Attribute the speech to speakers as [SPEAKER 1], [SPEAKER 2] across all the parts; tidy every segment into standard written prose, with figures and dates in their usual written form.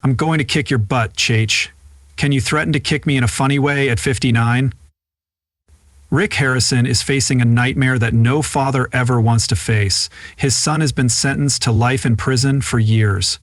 [SPEAKER 1] I'm going to kick your butt, Cheech. Can you threaten to kick me in a funny way at 59? Rick Harrison is facing a nightmare that no father ever wants to face. His son has been sentenced to life in prison for years.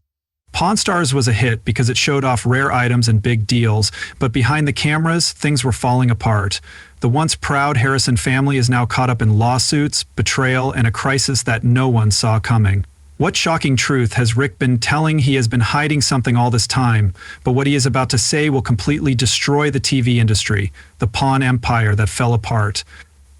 [SPEAKER 1] Pawn Stars was a hit because it showed off rare items and big deals, but behind the cameras, things were falling apart. The once proud Harrison family is now caught up in lawsuits, betrayal, and a crisis that no one saw coming. What shocking truth has Rick been telling? He has been hiding something all this time, but what he is about to say will completely destroy the TV industry, the pawn empire that fell apart.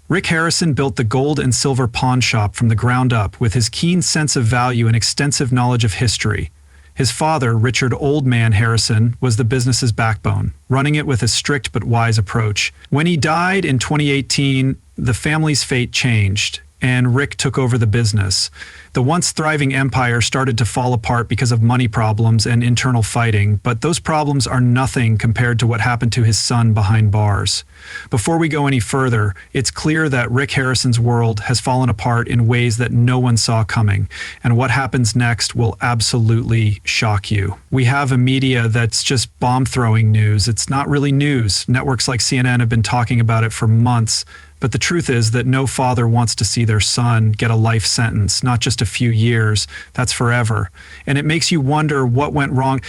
[SPEAKER 1] Rick Harrison built the gold and silver pawn shop from the ground up with his keen sense of value and extensive knowledge of history. His father, Richard Old Man Harrison, was the business's backbone, running it with a strict but wise approach. When he died in 2018, the family's fate changed, and Rick took over the business. The once thriving empire started to fall apart because of money problems and internal fighting, but those problems are nothing compared to what happened to his son behind bars. Before we go any further, it's clear that Rick Harrison's world has fallen apart in ways that no one saw coming, and what happens next will absolutely shock you. We have a media that's just bomb-throwing news. It's not really news. Networks like CNN have been talking about it for months. But the truth is that no father wants to see their son get a life sentence, not just a few years, that's forever. And it makes you wonder what went wrong.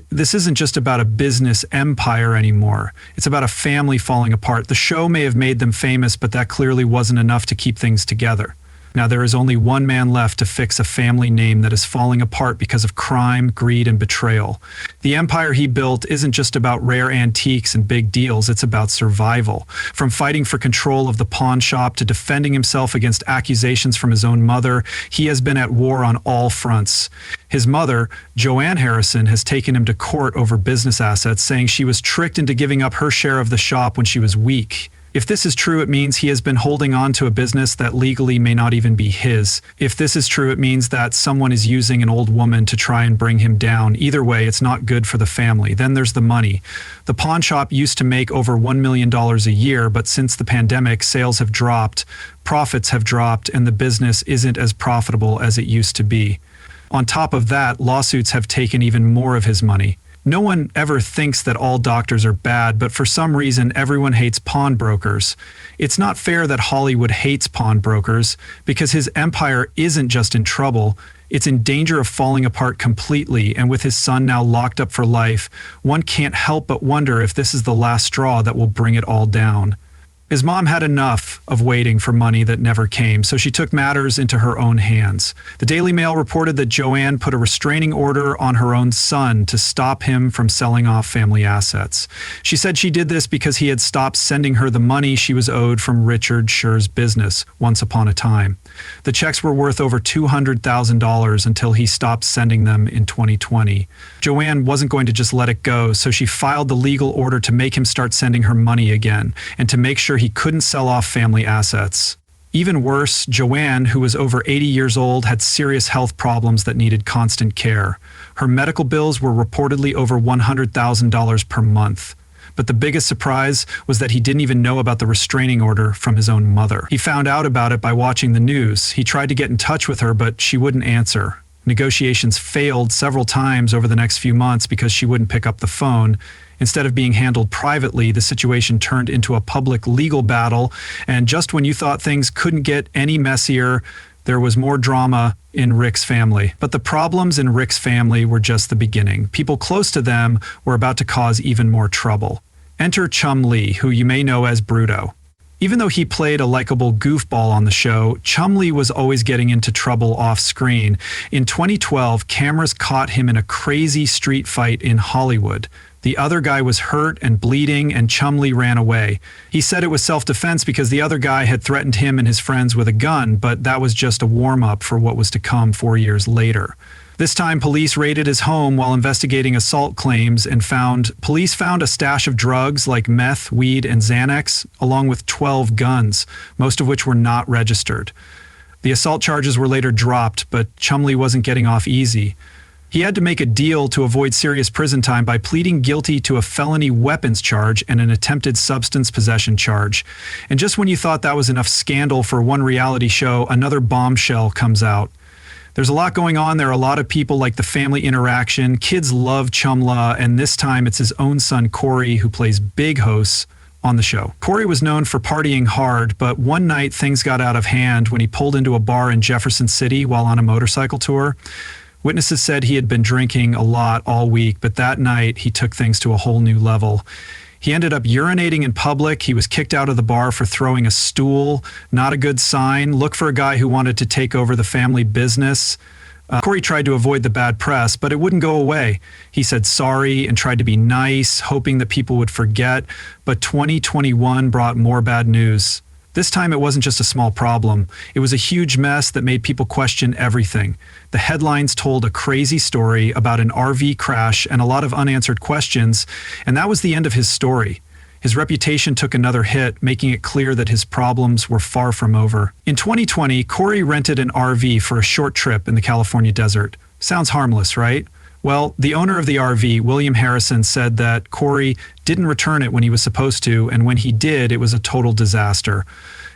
[SPEAKER 1] This isn't just about a business empire anymore. It's about a family falling apart. The show may have made them famous, but that clearly wasn't enough to keep things together. Now there is only one man left to fix a family name that is falling apart because of crime, greed, and betrayal. The empire he built isn't just about rare antiques and big deals, it's about survival. From fighting for control of the pawn shop to defending himself against accusations from his own mother, he has been at war on all fronts. His mother, Joanne Harrison, has taken him to court over business assets, saying she was tricked into giving up her share of the shop when she was weak. If this is true, it means he has been holding on to a business that legally may not even be his. If this is true, it means that someone is using an old woman to try and bring him down. Either way, it's not good for the family. Then there's the money. The pawn shop used to make over $1 million a year, but since the pandemic, sales have dropped, profits have dropped, and the business isn't as profitable as it used to be. On top of that, lawsuits have taken even more of his money. No one ever thinks that all doctors are bad, but for some reason everyone hates pawnbrokers. It's not fair that Hollywood hates pawnbrokers, because his empire isn't just in trouble, it's in danger of falling apart completely, and with his son now locked up for life, one can't help but wonder if this is the last straw that will bring it all down. His mom had enough of waiting for money that never came, so she took matters into her own hands. The Daily Mail reported that Joanne put a restraining order on her own son to stop him from selling off family assets. She said she did this because he had stopped sending her the money she was owed from Richard Schur's business once upon a time. The checks were worth over $200,000 until he stopped sending them in 2020. Joanne wasn't going to just let it go, so she filed the legal order to make him start sending her money again, and to make sure he couldn't sell off family assets. Even worse, Joanne, who was over 80 years old, had serious health problems that needed constant care. Her medical bills were reportedly over $100,000 per month. But the biggest surprise was that he didn't even know about the restraining order from his own mother. He found out about it by watching the news. He tried to get in touch with her, but she wouldn't answer. Negotiations failed several times over the next few months because she wouldn't pick up the phone. Instead of being handled privately, the situation turned into a public legal battle, and just when you thought things couldn't get any messier, there was more drama in Rick's family. But the problems in Rick's family were just the beginning. People close to them were about to cause even more trouble. Enter Chumlee, who you may know as Bruto. Even though he played a likable goofball on the show, Chumlee was always getting into trouble off-screen. In 2012, cameras caught him in a crazy street fight in Hollywood. The other guy was hurt and bleeding, and Chumlee ran away. He said it was self-defense because the other guy had threatened him and his friends with a gun, but that was just a warm-up for what was to come 4 years later. This time, police raided his home while investigating assault claims and police found a stash of drugs like meth, weed, and Xanax, along with 12 guns, most of which were not registered. The assault charges were later dropped, but Chumlee wasn't getting off easy. He had to make a deal to avoid serious prison time by pleading guilty to a felony weapons charge and an attempted substance possession charge. And just when you thought that was enough scandal for one reality show, another bombshell comes out. There's a lot going on. There are a lot of people like the family interaction. Kids love Chumlee, and this time it's his own son, Corey, who plays big hosts on the show. Corey was known for partying hard, but one night things got out of hand when he pulled into a bar in Jefferson City while on a motorcycle tour. Witnesses said he had been drinking a lot all week, but that night he took things to a whole new level. He ended up urinating in public. He was kicked out of the bar for throwing a stool. Not a good sign. Look for a guy who wanted to take over the family business. Corey tried to avoid the bad press, but it wouldn't go away. He said sorry and tried to be nice, hoping that people would forget. But 2021 brought more bad news. This time it wasn't just a small problem. It was a huge mess that made people question everything. The headlines told a crazy story about an RV crash and a lot of unanswered questions, and that was the end of his story. His reputation took another hit, making it clear that his problems were far from over. In 2020, Corey rented an RV for a short trip in the California desert. Sounds harmless, right? Well, the owner of the RV, William Harrison, said that Corey didn't return it when he was supposed to, and when he did, it was a total disaster.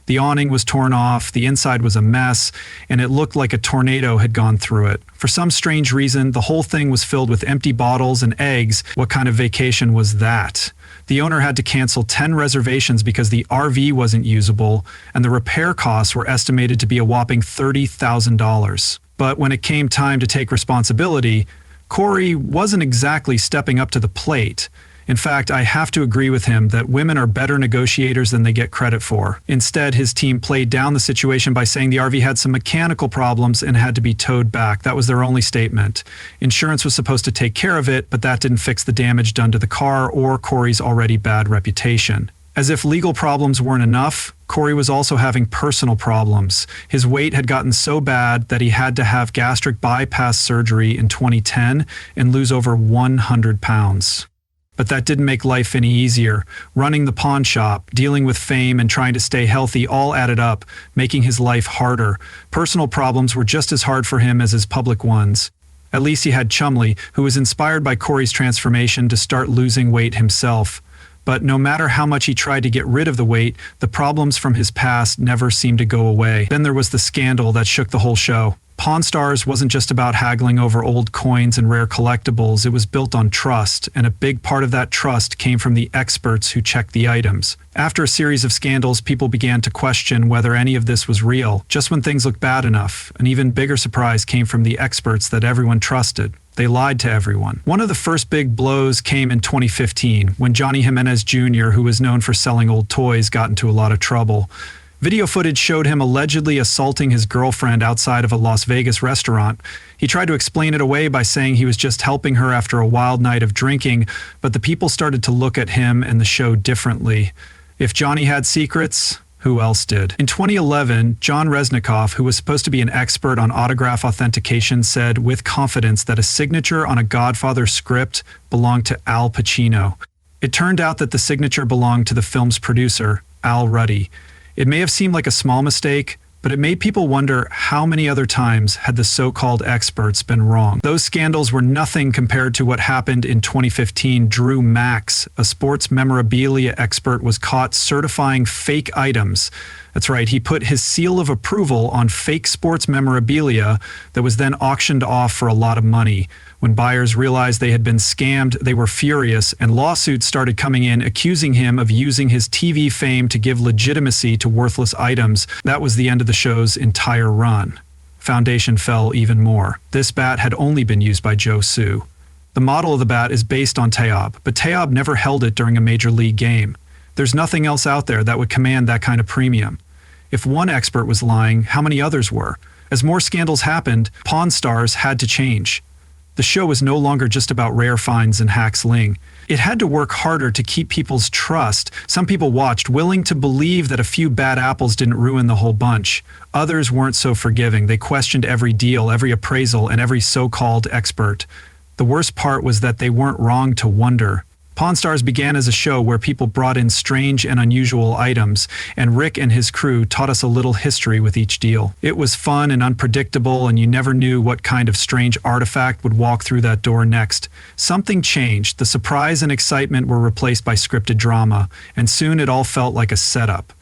[SPEAKER 1] The awning was torn off, the inside was a mess, and it looked like a tornado had gone through it. For some strange reason, the whole thing was filled with empty bottles and eggs. What kind of vacation was that? The owner had to cancel 10 reservations because the RV wasn't usable, and the repair costs were estimated to be a whopping $30,000. But when it came time to take responsibility, Corey wasn't exactly stepping up to the plate. In fact, I have to agree with him that women are better negotiators than they get credit for. Instead, his team played down the situation by saying the RV had some mechanical problems and had to be towed back. That was their only statement. Insurance was supposed to take care of it, but that didn't fix the damage done to the car or Corey's already bad reputation. As if legal problems weren't enough, Corey was also having personal problems. His weight had gotten so bad that he had to have gastric bypass surgery in 2010 and lose over 100 pounds. But that didn't make life any easier. Running the pawn shop, dealing with fame, and trying to stay healthy all added up, making his life harder. Personal problems were just as hard for him as his public ones. At least he had Chumlee, who was inspired by Corey's transformation to start losing weight himself. But no matter how much he tried to get rid of the weight, the problems from his past never seemed to go away. Then there was the scandal that shook the whole show. Pawn Stars wasn't just about haggling over old coins and rare collectibles. It was built on trust, and a big part of that trust came from the experts who checked the items. After a series of scandals, people began to question whether any of this was real. Just when things looked bad enough, an even bigger surprise came from the experts that everyone trusted. They lied to everyone. One of the first big blows came in 2015, when Johnny Jimenez Jr., who was known for selling old toys, got into a lot of trouble. Video footage showed him allegedly assaulting his girlfriend outside of a Las Vegas restaurant. He tried to explain it away by saying he was just helping her after a wild night of drinking, but the people started to look at him and the show differently. If Johnny had secrets, who else did? In 2011, John Resnikoff, who was supposed to be an expert on autograph authentication, said with confidence that a signature on a Godfather script belonged to Al Pacino. It turned out that the signature belonged to the film's producer, Al Ruddy. It may have seemed like a small mistake, but it made people wonder how many other times had the so-called experts been wrong. Those scandals were nothing compared to what happened in 2015. Drew Max, a sports memorabilia expert, was caught certifying fake items. That's right, he put his seal of approval on fake sports memorabilia that was then auctioned off for a lot of money. When buyers realized they had been scammed, they were furious, and lawsuits started coming in accusing him of using his TV fame to give legitimacy to worthless items. That was the end of the show's entire run. Foundation fell even more. This bat had only been used by Joe Sue. The model of the bat is based on Tayob, but Tayob never held it during a major league game. There's nothing else out there that would command that kind of premium. If one expert was lying, how many others were? As more scandals happened, Pawn Stars had to change. The show was no longer just about rare finds and hack sling. It had to work harder to keep people's trust. Some people watched, willing to believe that a few bad apples didn't ruin the whole bunch. Others weren't so forgiving. They questioned every deal, every appraisal, and every so-called expert. The worst part was that they weren't wrong to wonder. Pawn Stars began as a show where people brought in strange and unusual items, and Rick and his crew taught us a little history with each deal. It was fun and unpredictable, and you never knew what kind of strange artifact would walk through that door next. Something changed. The surprise and excitement were replaced by scripted drama, and soon it all felt like a setup.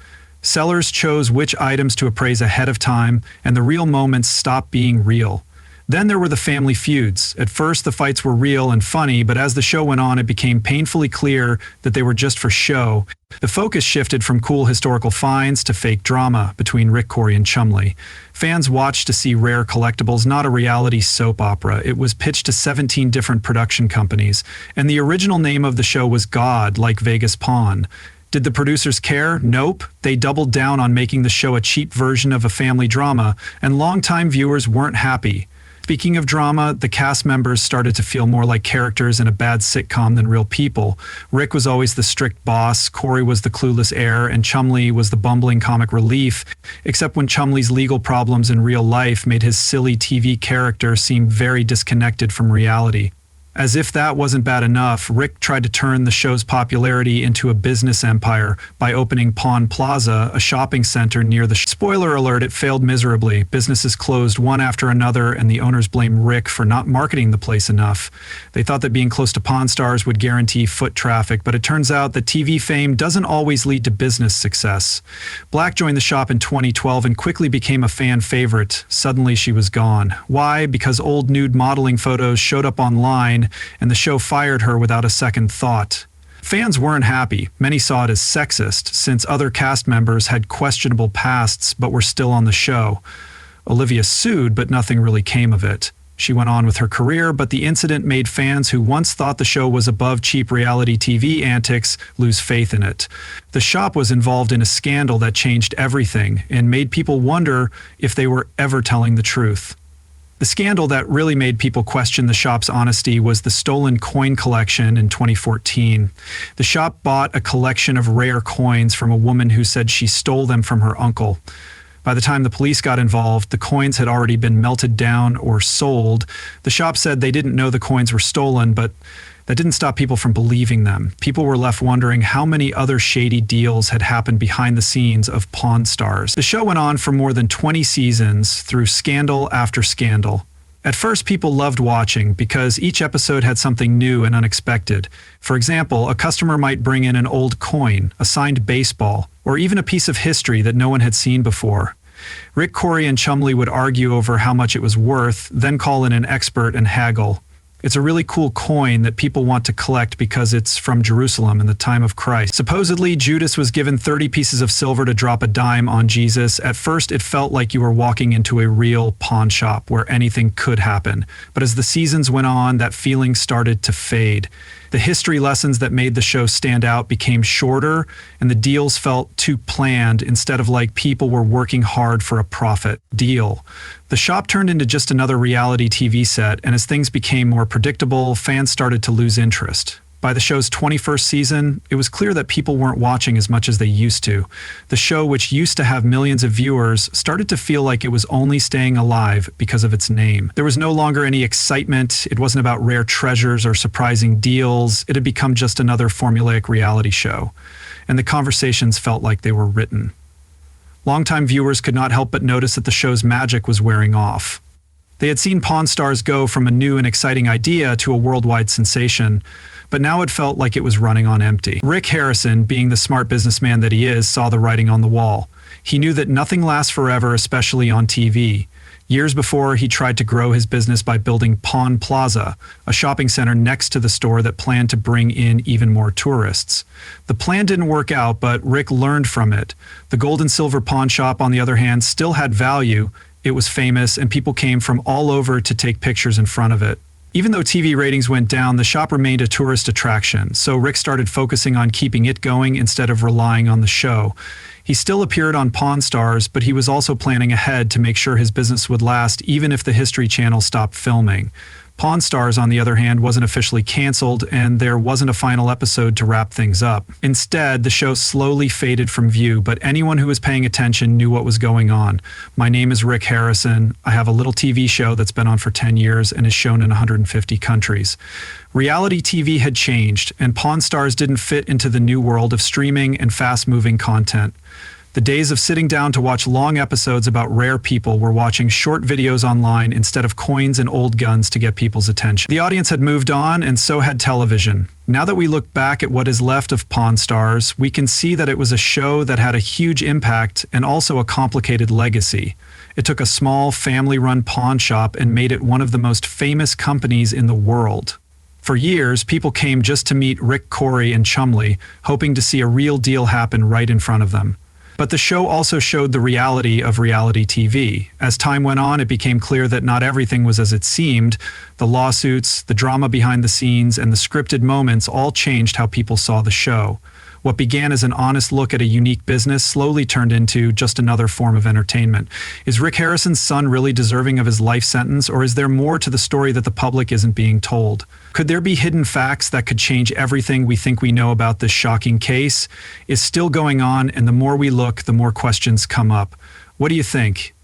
[SPEAKER 1] Sellers chose which items to appraise ahead of time, and the real moments stopped being real. Then there were the family feuds. At first, the fights were real and funny, but as the show went on, it became painfully clear that they were just for show. The focus shifted from cool historical finds to fake drama between Rick, Corey, and Chumlee. Fans watched to see rare collectibles, not a reality soap opera. It was pitched to 17 different production companies, and the original name of the show was God, like Vegas Pawn. Did the producers care? Nope. They doubled down on making the show a cheap version of a family drama, and longtime viewers weren't happy. Speaking of drama, the cast members started to feel more like characters in a bad sitcom than real people. Rick was always the strict boss, Corey was the clueless heir, and Chumlee was the bumbling comic relief, except when Chumlee's legal problems in real life made his silly TV character seem very disconnected from reality. As if that wasn't bad enough, Rick tried to turn the show's popularity into a business empire by opening Pawn Plaza, a shopping center near the Spoiler alert, it failed miserably. Businesses closed one after another, and the owners blamed Rick for not marketing the place enough. They thought that being close to Pawn Stars would guarantee foot traffic, but it turns out that TV fame doesn't always lead to business success. Black joined the shop in 2012 and quickly became a fan favorite. Suddenly she was gone. Why? Because old nude modeling photos showed up online, and the show fired her without a second thought. Fans weren't happy. Many saw it as sexist, since other cast members had questionable pasts but were still on the show. Olivia sued, but nothing really came of it. She went on with her career, but the incident made fans who once thought the show was above cheap reality TV antics lose faith in it. The shop was involved in a scandal that changed everything and made people wonder if they were ever telling the truth. The scandal that really made people question the shop's honesty was the stolen coin collection in 2014. The shop bought a collection of rare coins from a woman who said she stole them from her uncle. By the time the police got involved, the coins had already been melted down or sold. The shop said they didn't know the coins were stolen, but that didn't stop people from believing them. People were left wondering how many other shady deals had happened behind the scenes of Pawn Stars. The show went on for more than 20 seasons through scandal after scandal. At first, people loved watching because each episode had something new and unexpected. For example, a customer might bring in an old coin, a signed baseball, or even a piece of history that no one had seen before. Rick, Corey, and Chumlee would argue over how much it was worth, then call in an expert and haggle. It's a really cool coin that people want to collect because it's from Jerusalem in the time of Christ. Supposedly, Judas was given 30 pieces of silver to drop a dime on Jesus. At first, it felt like you were walking into a real pawn shop where anything could happen. But as the seasons went on, that feeling started to fade. The history lessons that made the show stand out became shorter, and the deals felt too planned instead of like people were working hard for a profit deal. The shop turned into just another reality TV set, and as things became more predictable, fans started to lose interest. By the show's 21st season, it was clear that people weren't watching as much as they used to. The show, which used to have millions of viewers, started to feel like it was only staying alive because of its name. There was no longer any excitement. It wasn't about rare treasures or surprising deals. It had become just another formulaic reality show. And the conversations felt like they were written. Longtime viewers could not help but notice that the show's magic was wearing off. They had seen Pawn Stars go from a new and exciting idea to a worldwide sensation, but now it felt like it was running on empty. Rick Harrison, being the smart businessman that he is, saw the writing on the wall. He knew that nothing lasts forever, especially on TV. Years before, he tried to grow his business by building Pawn Plaza, a shopping center next to the store that planned to bring in even more tourists. The plan didn't work out, but Rick learned from it. The gold and silver pawn shop, on the other hand, still had value. It was famous, and people came from all over to take pictures in front of it. Even though TV ratings went down, the shop remained a tourist attraction, so Rick started focusing on keeping it going instead of relying on the show. He still appeared on Pawn Stars, but he was also planning ahead to make sure his business would last even if the History Channel stopped filming. Pawn Stars, on the other hand, wasn't officially canceled, and there wasn't a final episode to wrap things up. Instead, the show slowly faded from view, but anyone who was paying attention knew what was going on. My name is Rick Harrison. I have a little TV show that's been on for 10 years and is shown in 150 countries. Reality TV had changed, and Pawn Stars didn't fit into the new world of streaming and fast-moving content. The days of sitting down to watch long episodes about rare people were watching short videos online instead of coins and old guns to get people's attention. The audience had moved on, and so had television. Now that we look back at what is left of Pawn Stars, we can see that it was a show that had a huge impact and also a complicated legacy. It took a small, family-run pawn shop and made it one of the most famous companies in the world. For years, people came just to meet Rick, Corey, and Chumlee, hoping to see a real deal happen right in front of them. But the show also showed the reality of reality TV. As time went on, it became clear that not everything was as it seemed. The lawsuits, the drama behind the scenes, and the scripted moments all changed how people saw the show. What began as an honest look at a unique business slowly turned into just another form of entertainment. Is Rick Harrison's son really deserving of his life sentence, or is there more to the story that the public isn't being told? Could there be hidden facts that could change everything we think we know about this shocking case? It's still going on, and the more we look, the more questions come up. What do you think?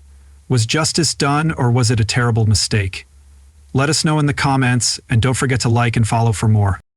[SPEAKER 1] Was justice done, or was it a terrible mistake? Let us know in the comments, and don't forget to like and follow for more.